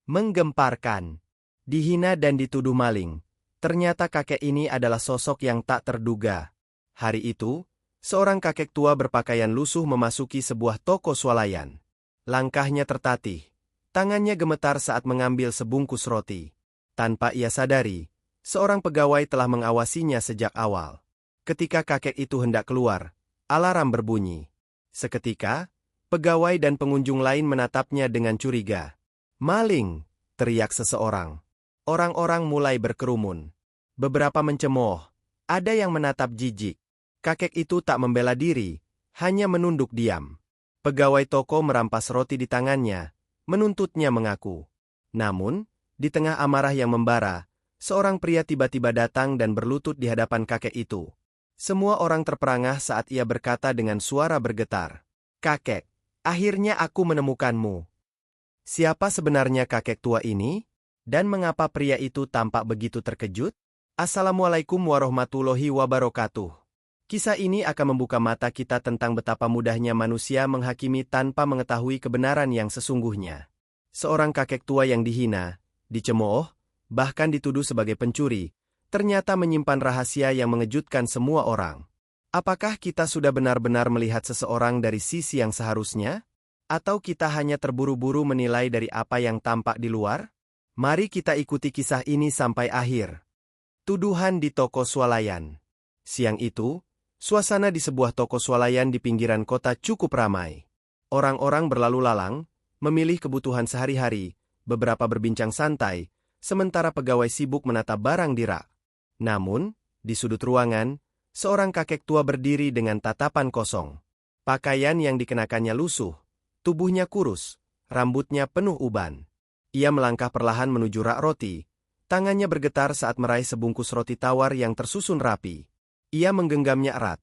Menggemparkan. Dihina dan dituduh maling. Ternyata kakek ini adalah sosok yang tak terduga. Hari itu, seorang kakek tua berpakaian lusuh memasuki sebuah toko swalayan. Langkahnya tertatih. Tangannya gemetar saat mengambil sebungkus roti. Tanpa ia sadari, seorang pegawai telah mengawasinya sejak awal. Ketika kakek itu hendak keluar, alarm berbunyi. Seketika, pegawai dan pengunjung lain menatapnya dengan curiga. "Maling!" teriak seseorang. Orang-orang mulai berkerumun. Beberapa mencemooh, ada yang menatap jijik. Kakek itu tak membela diri, hanya menunduk diam. Pegawai toko merampas roti di tangannya, menuntutnya mengaku. Namun, di tengah amarah yang membara, seorang pria tiba-tiba datang dan berlutut di hadapan kakek itu. Semua orang terperangah saat ia berkata dengan suara bergetar. "Kakek, akhirnya aku menemukanmu." Siapa sebenarnya kakek tua ini? Dan mengapa pria itu tampak begitu terkejut? Assalamualaikum warahmatullahi wabarakatuh. Kisah ini akan membuka mata kita tentang betapa mudahnya manusia menghakimi tanpa mengetahui kebenaran yang sesungguhnya. Seorang kakek tua yang dihina, dicemooh, bahkan dituduh sebagai pencuri, ternyata menyimpan rahasia yang mengejutkan semua orang. Apakah kita sudah benar-benar melihat seseorang dari sisi yang seharusnya? Atau kita hanya terburu-buru menilai dari apa yang tampak di luar? Mari kita ikuti kisah ini sampai akhir. Tuduhan di toko swalayan. Siang itu, suasana di sebuah toko swalayan di pinggiran kota cukup ramai. Orang-orang berlalu lalang, memilih kebutuhan sehari-hari, beberapa berbincang santai, sementara pegawai sibuk menata barang di rak. Namun, di sudut ruangan, seorang kakek tua berdiri dengan tatapan kosong. Pakaian yang dikenakannya lusuh, tubuhnya kurus, rambutnya penuh uban. Ia melangkah perlahan menuju rak roti. Tangannya bergetar saat meraih sebungkus roti tawar yang tersusun rapi. Ia menggenggamnya erat,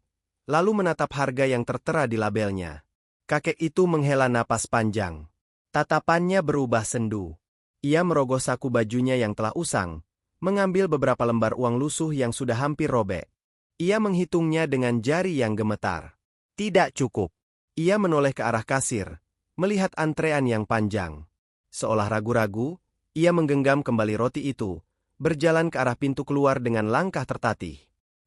lalu menatap harga yang tertera di labelnya. Kakek itu menghela napas panjang. Tatapannya berubah sendu. Ia merogoh saku bajunya yang telah usang, mengambil beberapa lembar uang lusuh yang sudah hampir robek. Ia menghitungnya dengan jari yang gemetar. Tidak cukup. Ia menoleh ke arah kasir, melihat antrean yang panjang. Seolah ragu-ragu, ia menggenggam kembali roti itu, berjalan ke arah pintu keluar dengan langkah tertatih.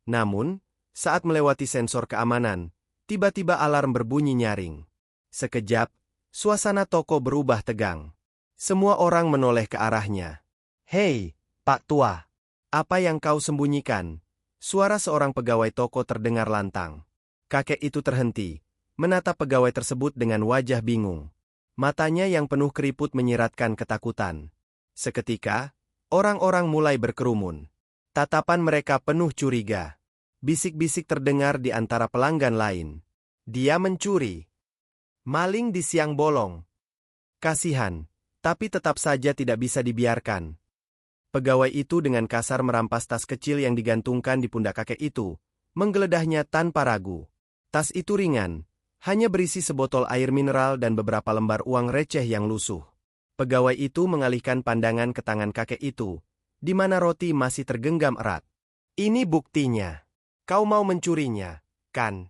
Namun, saat melewati sensor keamanan, tiba-tiba alarm berbunyi nyaring. Sekejap, suasana toko berubah tegang. Semua orang menoleh ke arahnya. "Hei, Pak Tua, apa yang kau sembunyikan?" Suara seorang pegawai toko terdengar lantang. Kakek itu terhenti, menatap pegawai tersebut dengan wajah bingung. Matanya yang penuh keriput menyiratkan ketakutan. Seketika, orang-orang mulai berkerumun. Tatapan mereka penuh curiga. Bisik-bisik terdengar di antara pelanggan lain. "Dia mencuri. Maling di siang bolong." Kasihan, tapi tetap saja tidak bisa dibiarkan. Pegawai itu dengan kasar merampas tas kecil yang digantungkan di pundak kakek itu, menggeledahnya tanpa ragu. Tas itu ringan, hanya berisi sebotol air mineral dan beberapa lembar uang receh yang lusuh. Pegawai itu mengalihkan pandangan ke tangan kakek itu, di mana roti masih tergenggam erat. "Ini buktinya. Kau mau mencurinya, kan?"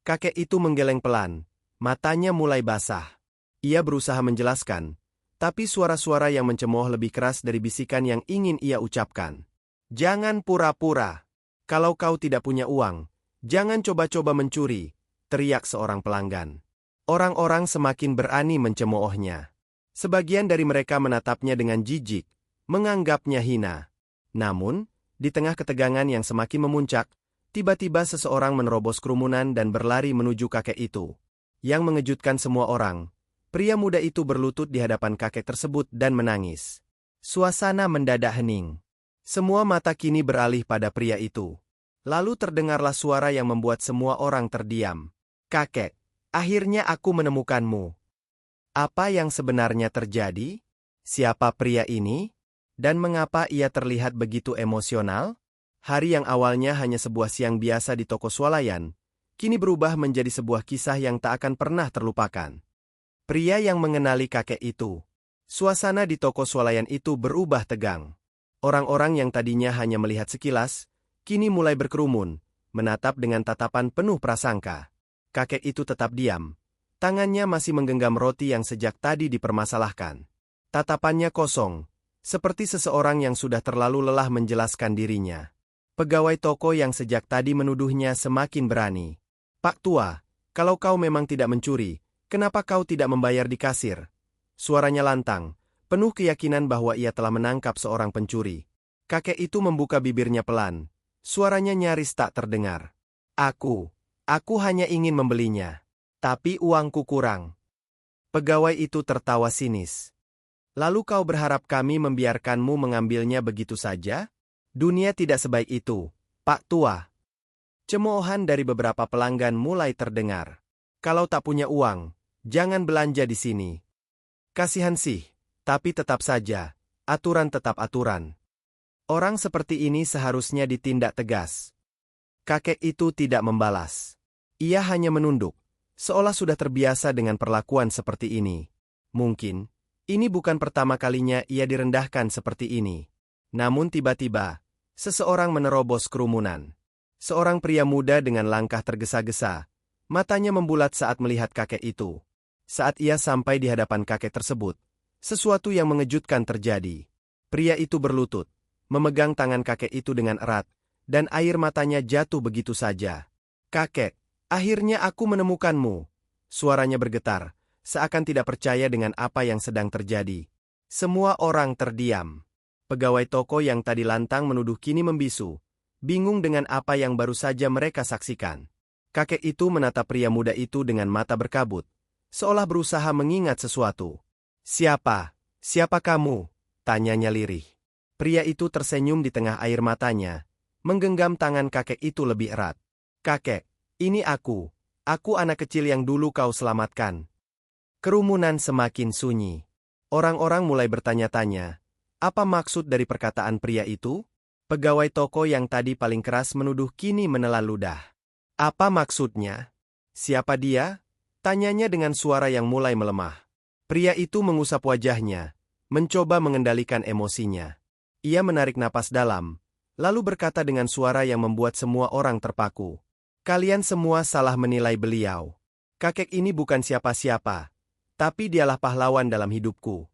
Kakek itu menggeleng pelan, matanya mulai basah. Ia berusaha menjelaskan, tapi suara-suara yang mencemooh lebih keras dari bisikan yang ingin ia ucapkan. "Jangan pura-pura. Kalau kau tidak punya uang, jangan coba-coba mencuri," teriak seorang pelanggan. Orang-orang semakin berani mencemoohnya. Sebagian dari mereka menatapnya dengan jijik, menganggapnya hina. Namun, di tengah ketegangan yang semakin memuncak, tiba-tiba seseorang menerobos kerumunan dan berlari menuju kakek itu. Yang mengejutkan semua orang, pria muda itu berlutut di hadapan kakek tersebut dan menangis. Suasana mendadak hening. Semua mata kini beralih pada pria itu. Lalu terdengarlah suara yang membuat semua orang terdiam. "Kakek, akhirnya aku menemukanmu." Apa yang sebenarnya terjadi? Siapa pria ini? Dan mengapa ia terlihat begitu emosional? Hari yang awalnya hanya sebuah siang biasa di toko swalayan, kini berubah menjadi sebuah kisah yang tak akan pernah terlupakan. Pria yang mengenali kakek itu. Suasana di toko swalayan itu berubah tegang. Orang-orang yang tadinya hanya melihat sekilas, kini mulai berkerumun, menatap dengan tatapan penuh prasangka. Kakek itu tetap diam. Tangannya masih menggenggam roti yang sejak tadi dipermasalahkan. Tatapannya kosong, seperti seseorang yang sudah terlalu lelah menjelaskan dirinya. Pegawai toko yang sejak tadi menuduhnya semakin berani. "Pak Tua, kalau kau memang tidak mencuri, kenapa kau tidak membayar di kasir?" Suaranya lantang, penuh keyakinan bahwa ia telah menangkap seorang pencuri. Kakek itu membuka bibirnya pelan. Suaranya nyaris tak terdengar. Aku hanya ingin membelinya. Tapi uangku kurang." Pegawai itu tertawa sinis. "Lalu kau berharap kami membiarkanmu mengambilnya begitu saja? Dunia tidak sebaik itu, Pak Tua." Cemoohan dari beberapa pelanggan mulai terdengar. "Kalau tak punya uang, jangan belanja di sini." Kasihan sih, tapi tetap saja, aturan tetap aturan. Orang seperti ini seharusnya ditindak tegas. Kakek itu tidak membalas. Ia hanya menunduk, seolah sudah terbiasa dengan perlakuan seperti ini. Mungkin, ini bukan pertama kalinya ia direndahkan seperti ini. Namun tiba-tiba, seseorang menerobos kerumunan. Seorang pria muda dengan langkah tergesa-gesa, matanya membulat saat melihat kakek itu. Saat ia sampai di hadapan kakek tersebut, sesuatu yang mengejutkan terjadi. Pria itu berlutut, memegang tangan kakek itu dengan erat, dan air matanya jatuh begitu saja. "Kakek, akhirnya aku menemukanmu." Suaranya bergetar, seakan tidak percaya dengan apa yang sedang terjadi. Semua orang terdiam. Pegawai toko yang tadi lantang menuduh kini membisu, bingung dengan apa yang baru saja mereka saksikan. Kakek itu menatap pria muda itu dengan mata berkabut, seolah berusaha mengingat sesuatu. Siapa kamu?" tanyanya lirih. Pria itu tersenyum di tengah air matanya, menggenggam tangan kakek itu lebih erat. "Kakek, ini aku anak kecil yang dulu kau selamatkan." Kerumunan semakin sunyi. Orang-orang mulai bertanya-tanya, apa maksud dari perkataan pria itu? Pegawai toko yang tadi paling keras menuduh kini menelan ludah. "Apa maksudnya? Siapa dia?" tanyanya dengan suara yang mulai melemah. Pria itu mengusap wajahnya, mencoba mengendalikan emosinya. Ia menarik napas dalam, lalu berkata dengan suara yang membuat semua orang terpaku. "Kalian semua salah menilai beliau. Kakek ini bukan siapa-siapa, tapi dialah pahlawan dalam hidupku."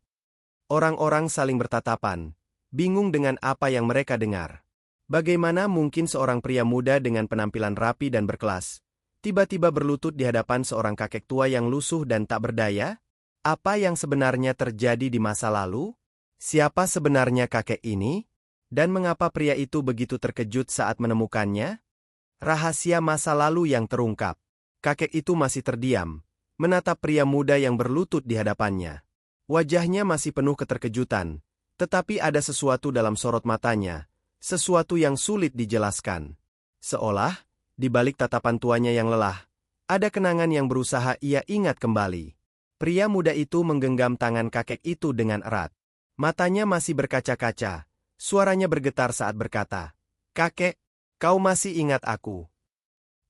Orang-orang saling bertatapan, bingung dengan apa yang mereka dengar. Bagaimana mungkin seorang pria muda dengan penampilan rapi dan berkelas, tiba-tiba berlutut di hadapan seorang kakek tua yang lusuh dan tak berdaya? Apa yang sebenarnya terjadi di masa lalu? Siapa sebenarnya kakek ini? Dan mengapa pria itu begitu terkejut saat menemukannya? Rahasia masa lalu yang terungkap. Kakek itu masih terdiam, menatap pria muda yang berlutut di hadapannya. Wajahnya masih penuh keterkejutan, tetapi ada sesuatu dalam sorot matanya, sesuatu yang sulit dijelaskan. Seolah, di balik tatapan tuanya yang lelah, ada kenangan yang berusaha ia ingat kembali. Pria muda itu menggenggam tangan kakek itu dengan erat. Matanya masih berkaca-kaca, suaranya bergetar saat berkata, "Kakek, kau masih ingat aku?"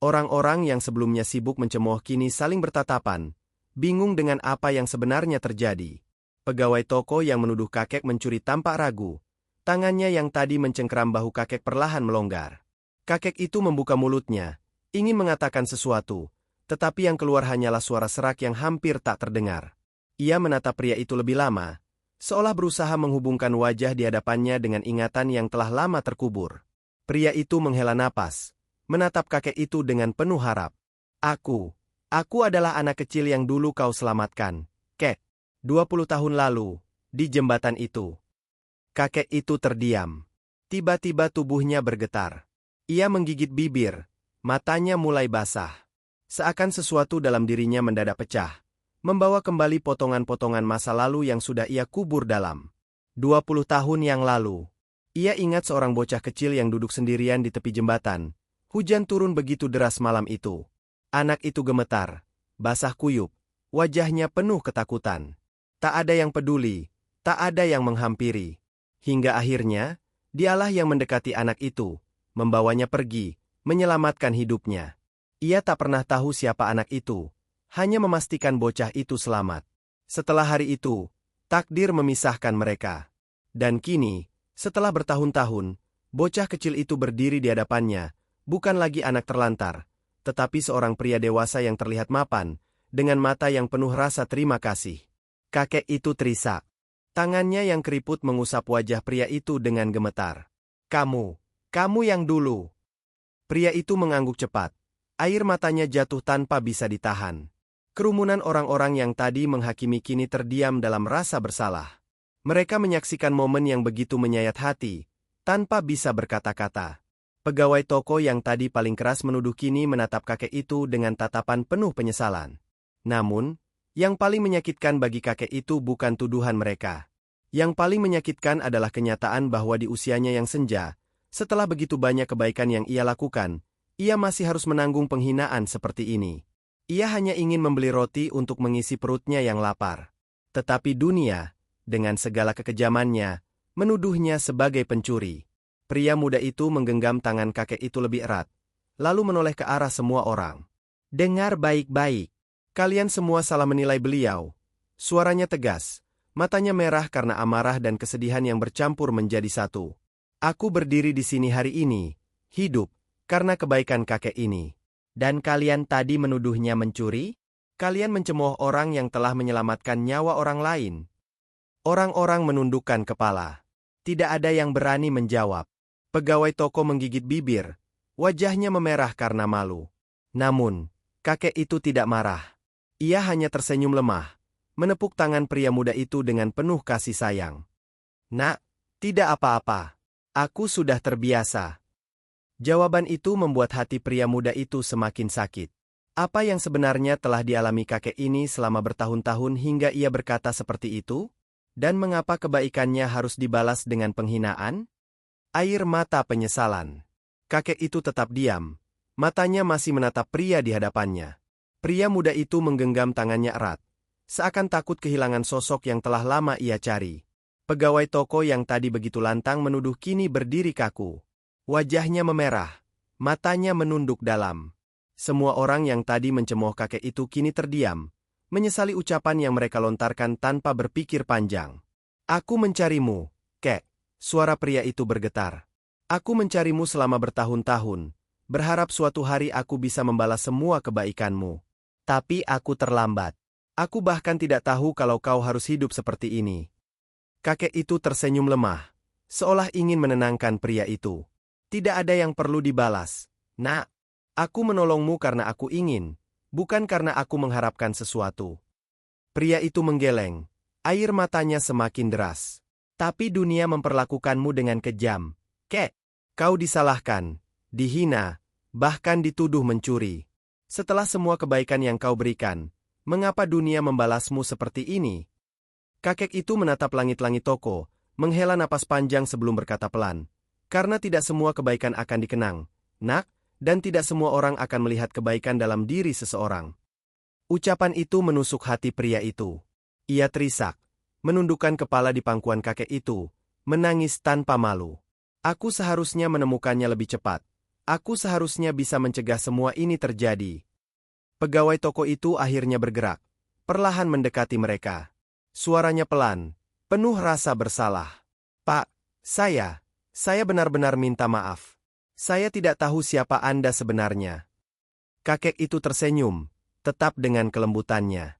Orang-orang yang sebelumnya sibuk mencemooh kini saling bertatapan, bingung dengan apa yang sebenarnya terjadi. Pegawai toko yang menuduh kakek mencuri tampak ragu, tangannya yang tadi mencengkeram bahu kakek perlahan melonggar. Kakek itu membuka mulutnya, ingin mengatakan sesuatu, tetapi yang keluar hanyalah suara serak yang hampir tak terdengar. Ia menatap pria itu lebih lama, seolah berusaha menghubungkan wajah di hadapannya dengan ingatan yang telah lama terkubur. Pria itu menghela napas, menatap kakek itu dengan penuh harap. Aku adalah anak kecil yang dulu kau selamatkan, Kek. 20 tahun lalu, di jembatan itu." Kakek itu terdiam. Tiba-tiba tubuhnya bergetar. Ia menggigit bibir, matanya mulai basah. Seakan sesuatu dalam dirinya mendadak pecah, membawa kembali potongan-potongan masa lalu yang sudah ia kubur dalam. 20 tahun yang lalu. Ia ingat seorang bocah kecil yang duduk sendirian di tepi jembatan. Hujan turun begitu deras malam itu. Anak itu gemetar, basah kuyup, wajahnya penuh ketakutan. Tak ada yang peduli, tak ada yang menghampiri. Hingga akhirnya, dialah yang mendekati anak itu, membawanya pergi, menyelamatkan hidupnya. Ia tak pernah tahu siapa anak itu, hanya memastikan bocah itu selamat. Setelah hari itu, takdir memisahkan mereka. Dan kini, setelah bertahun-tahun, bocah kecil itu berdiri di hadapannya, bukan lagi anak terlantar, tetapi seorang pria dewasa yang terlihat mapan, dengan mata yang penuh rasa terima kasih. Kakek itu terisak. Tangannya yang keriput mengusap wajah pria itu dengan gemetar. Kamu yang dulu. Pria itu mengangguk cepat. Air matanya jatuh tanpa bisa ditahan. Kerumunan orang-orang yang tadi menghakimi kini terdiam dalam rasa bersalah. Mereka menyaksikan momen yang begitu menyayat hati, tanpa bisa berkata-kata. Pegawai toko yang tadi paling keras menuduh kini menatap kakek itu dengan tatapan penuh penyesalan. Namun, yang paling menyakitkan bagi kakek itu bukan tuduhan mereka. Yang paling menyakitkan adalah kenyataan bahwa di usianya yang senja, setelah begitu banyak kebaikan yang ia lakukan, ia masih harus menanggung penghinaan seperti ini. Ia hanya ingin membeli roti untuk mengisi perutnya yang lapar. Tetapi dunia, dengan segala kekejamannya, menuduhnya sebagai pencuri. Pria muda itu menggenggam tangan kakek itu lebih erat, lalu menoleh ke arah semua orang. Dengar baik-baik. Kalian semua salah menilai beliau. Suaranya tegas, matanya merah karena amarah dan kesedihan yang bercampur menjadi satu. Aku berdiri di sini hari ini, hidup, karena kebaikan kakek ini. Dan kalian tadi menuduhnya mencuri? Kalian mencemooh orang yang telah menyelamatkan nyawa orang lain. Orang-orang menundukkan kepala. Tidak ada yang berani menjawab. Pegawai toko menggigit bibir, wajahnya memerah karena malu. Namun, kakek itu tidak marah. Ia hanya tersenyum lemah, menepuk tangan pria muda itu dengan penuh kasih sayang. Nak, tidak apa-apa. Aku sudah terbiasa. Jawaban itu membuat hati pria muda itu semakin sakit. Apa yang sebenarnya telah dialami kakek ini selama bertahun-tahun hingga ia berkata seperti itu? Dan mengapa kebaikannya harus dibalas dengan penghinaan? Air mata penyesalan. Kakek itu tetap diam. Matanya masih menatap pria di hadapannya. Pria muda itu menggenggam tangannya erat, seakan takut kehilangan sosok yang telah lama ia cari. Pegawai toko yang tadi begitu lantang menuduh kini berdiri kaku. Wajahnya memerah, matanya menunduk dalam. Semua orang yang tadi mencemooh kakek itu kini terdiam, menyesali ucapan yang mereka lontarkan tanpa berpikir panjang. Aku mencarimu, kek. Suara pria itu bergetar. Aku mencarimu selama bertahun-tahun, berharap suatu hari aku bisa membalas semua kebaikanmu. Tapi aku terlambat. Aku bahkan tidak tahu kalau kau harus hidup seperti ini. Kakek itu tersenyum lemah, seolah ingin menenangkan pria itu. Tidak ada yang perlu dibalas. Nak, aku menolongmu karena aku ingin, bukan karena aku mengharapkan sesuatu. Pria itu menggeleng, air matanya semakin deras. Tapi dunia memperlakukanmu dengan kejam. Kek, kau disalahkan, dihina, bahkan dituduh mencuri. Setelah semua kebaikan yang kau berikan, mengapa dunia membalasmu seperti ini? Kakek itu menatap langit-langit toko, menghela napas panjang sebelum berkata pelan. Karena tidak semua kebaikan akan dikenang, nak, dan tidak semua orang akan melihat kebaikan dalam diri seseorang. Ucapan itu menusuk hati pria itu. Ia terisak, menundukkan kepala di pangkuan kakek itu, menangis tanpa malu. Aku seharusnya menemukannya lebih cepat. Aku seharusnya bisa mencegah semua ini terjadi. Pegawai toko itu akhirnya bergerak, perlahan mendekati mereka. Suaranya pelan, penuh rasa bersalah. Pak, saya benar-benar minta maaf. Saya tidak tahu siapa Anda sebenarnya. Kakek itu tersenyum, tetap dengan kelembutannya.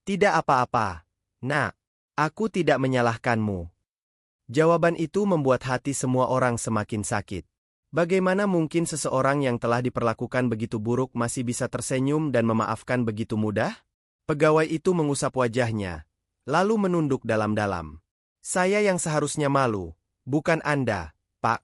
Tidak apa-apa, nak, aku tidak menyalahkanmu. Jawaban itu membuat hati semua orang semakin sakit. Bagaimana mungkin seseorang yang telah diperlakukan begitu buruk masih bisa tersenyum dan memaafkan begitu mudah? Pegawai itu mengusap wajahnya, lalu menunduk dalam-dalam. Saya yang seharusnya malu, bukan Anda, Pak.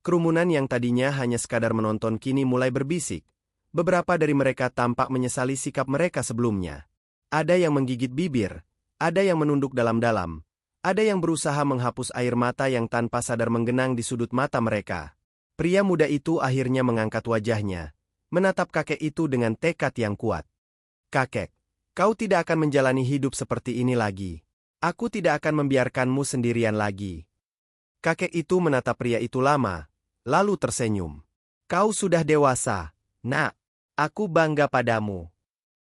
Kerumunan yang tadinya hanya sekadar menonton kini mulai berbisik. Beberapa dari mereka tampak menyesali sikap mereka sebelumnya. Ada yang menggigit bibir, ada yang menunduk dalam-dalam, ada yang berusaha menghapus air mata yang tanpa sadar menggenang di sudut mata mereka. Pria muda itu akhirnya mengangkat wajahnya, menatap kakek itu dengan tekad yang kuat. Kakek, kau tidak akan menjalani hidup seperti ini lagi. Aku tidak akan membiarkanmu sendirian lagi. Kakek itu menatap pria itu lama, lalu tersenyum. Kau sudah dewasa, nak. Aku bangga padamu.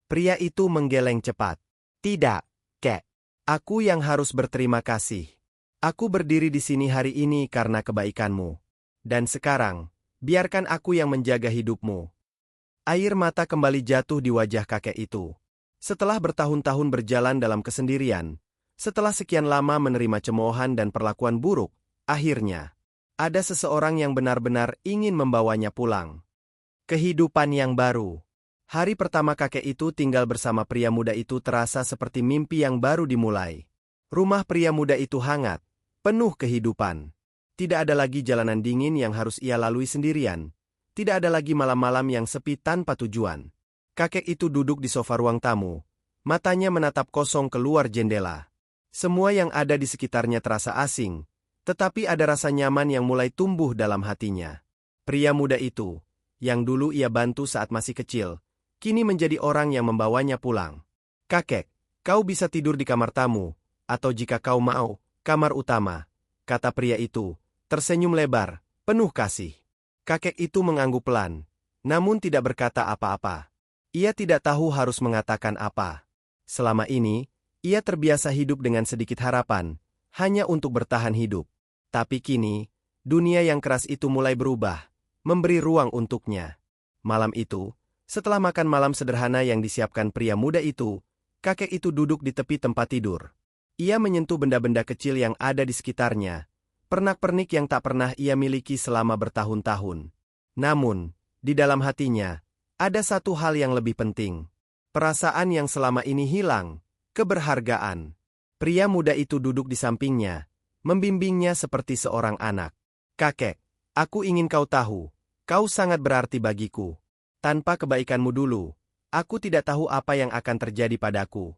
Pria itu menggeleng cepat. Tidak, kek. Aku yang harus berterima kasih. Aku berdiri di sini hari ini karena kebaikanmu. Dan sekarang, biarkan aku yang menjaga hidupmu. Air mata kembali jatuh di wajah kakek itu. Setelah bertahun-tahun berjalan dalam kesendirian, Setelah sekian lama menerima cemoohan dan perlakuan buruk, akhirnya ada seseorang yang benar-benar ingin membawanya pulang. Kehidupan yang baru. Hari pertama kakek itu tinggal bersama pria muda itu terasa seperti mimpi yang baru dimulai. Rumah pria muda itu hangat, penuh kehidupan. Tidak ada lagi jalanan dingin yang harus ia lalui sendirian. Tidak ada lagi malam-malam yang sepi tanpa tujuan. Kakek itu duduk di sofa ruang tamu. Matanya menatap kosong keluar jendela. Semua yang ada di sekitarnya terasa asing, tetapi ada rasa nyaman yang mulai tumbuh dalam hatinya. Pria muda itu, yang dulu ia bantu saat masih kecil, kini menjadi orang yang membawanya pulang. "Kakek, kau bisa tidur di kamar tamu, atau jika kau mau, kamar utama," kata pria itu, tersenyum lebar, penuh kasih. Kakek itu mengangguk pelan, namun tidak berkata apa-apa. Ia tidak tahu harus mengatakan apa. Selama ini, ia terbiasa hidup dengan sedikit harapan, hanya untuk bertahan hidup. Tapi kini, dunia yang keras itu mulai berubah, memberi ruang untuknya. Malam itu, setelah makan malam sederhana yang disiapkan pria muda itu, kakek itu duduk di tepi tempat tidur. Ia menyentuh benda-benda kecil yang ada di sekitarnya, pernak-pernik yang tak pernah ia miliki selama bertahun-tahun. Namun, di dalam hatinya, ada satu hal yang lebih penting. Perasaan yang selama ini hilang. Keberhargaan. Pria muda itu duduk di sampingnya, membimbingnya seperti seorang anak. "Kakek, aku ingin kau tahu, kau sangat berarti bagiku. Tanpa kebaikanmu dulu, aku tidak tahu apa yang akan terjadi padaku."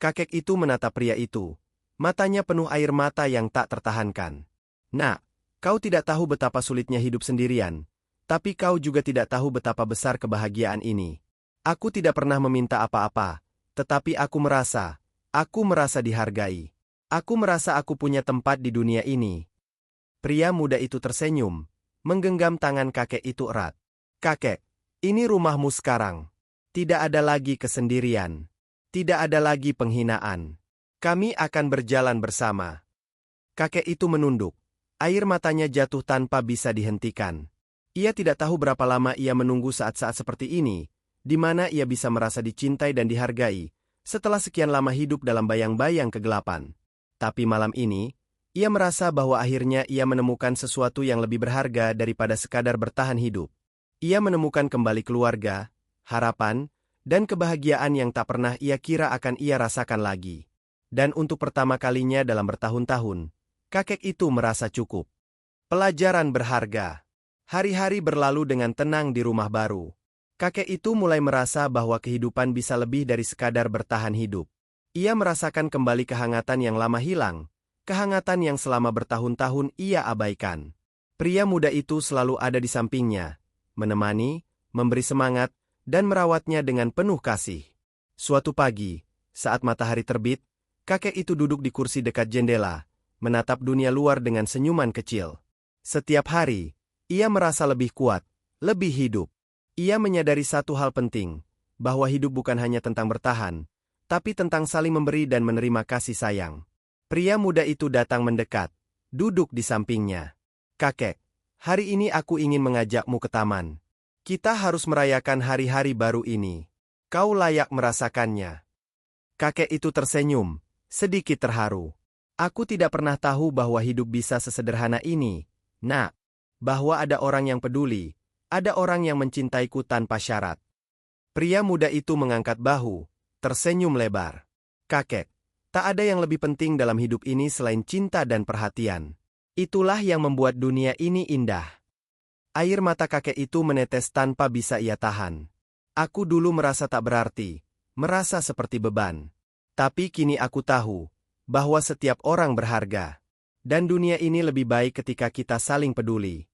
Kakek itu menatap pria itu, matanya penuh air mata yang tak tertahankan. "Nak, kau tidak tahu betapa sulitnya hidup sendirian, tapi kau juga tidak tahu betapa besar kebahagiaan ini. Aku tidak pernah meminta apa-apa. Tetapi aku merasa dihargai. Aku merasa aku punya tempat di dunia ini." Pria muda itu tersenyum, menggenggam tangan kakek itu erat. "Kakek, ini rumahmu sekarang. Tidak ada lagi kesendirian. Tidak ada lagi penghinaan. Kami akan berjalan bersama." Kakek itu menunduk. Air matanya jatuh tanpa bisa dihentikan. Ia tidak tahu berapa lama ia menunggu saat-saat seperti ini, di mana ia bisa merasa dicintai dan dihargai, setelah sekian lama hidup dalam bayang-bayang kegelapan. Tapi malam ini, ia merasa bahwa akhirnya ia menemukan sesuatu yang lebih berharga daripada sekadar bertahan hidup. Ia menemukan kembali keluarga, harapan, dan kebahagiaan yang tak pernah ia kira akan ia rasakan lagi. Dan untuk pertama kalinya dalam bertahun-tahun, kakek itu merasa cukup. Pelajaran berharga. Hari-hari berlalu dengan tenang di rumah baru. Kakek itu mulai merasa bahwa kehidupan bisa lebih dari sekadar bertahan hidup. Ia merasakan kembali kehangatan yang lama hilang, kehangatan yang selama bertahun-tahun ia abaikan. Pria muda itu selalu ada di sampingnya, menemani, memberi semangat, dan merawatnya dengan penuh kasih. Suatu pagi, saat matahari terbit, kakek itu duduk di kursi dekat jendela, menatap dunia luar dengan senyuman kecil. Setiap hari, ia merasa lebih kuat, lebih hidup. Ia menyadari satu hal penting, bahwa hidup bukan hanya tentang bertahan, tapi tentang saling memberi dan menerima kasih sayang. Pria muda itu datang mendekat, duduk di sampingnya. "Kakek, hari ini aku ingin mengajakmu ke taman. Kita harus merayakan hari-hari baru ini. Kau layak merasakannya." Kakek itu tersenyum, sedikit terharu. "Aku tidak pernah tahu bahwa hidup bisa sesederhana ini, Nak. Bahwa ada orang yang peduli. Ada orang yang mencintaiku tanpa syarat." Pria muda itu mengangkat bahu, tersenyum lebar. "Kakek, tak ada yang lebih penting dalam hidup ini selain cinta dan perhatian. Itulah yang membuat dunia ini indah." Air mata kakek itu menetes tanpa bisa ia tahan. "Aku dulu merasa tak berarti, merasa seperti beban. Tapi kini aku tahu, bahwa setiap orang berharga. Dan dunia ini lebih baik ketika kita saling peduli."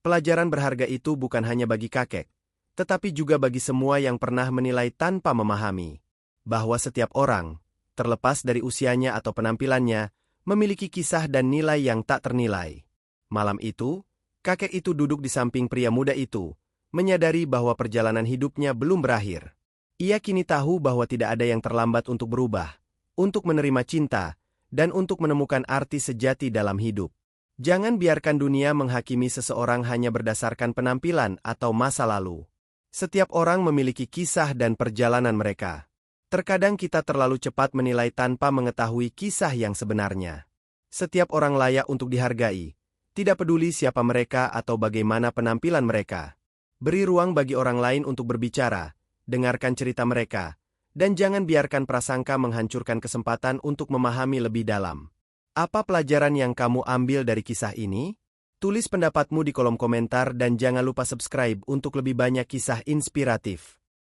Pelajaran berharga itu bukan hanya bagi kakek, tetapi juga bagi semua yang pernah menilai tanpa memahami, bahwa setiap orang, terlepas dari usianya atau penampilannya, memiliki kisah dan nilai yang tak ternilai. Malam itu, kakek itu duduk di samping pria muda itu, menyadari bahwa perjalanan hidupnya belum berakhir. Ia kini tahu bahwa tidak ada yang terlambat untuk berubah, untuk menerima cinta, dan untuk menemukan arti sejati dalam hidup. Jangan biarkan dunia menghakimi seseorang hanya berdasarkan penampilan atau masa lalu. Setiap orang memiliki kisah dan perjalanan mereka. Terkadang kita terlalu cepat menilai tanpa mengetahui kisah yang sebenarnya. Setiap orang layak untuk dihargai, tidak peduli siapa mereka atau bagaimana penampilan mereka. Beri ruang bagi orang lain untuk berbicara, dengarkan cerita mereka, dan jangan biarkan prasangka menghancurkan kesempatan untuk memahami lebih dalam. Apa pelajaran yang kamu ambil dari kisah ini? Tulis pendapatmu di kolom komentar dan jangan lupa subscribe untuk lebih banyak kisah inspiratif.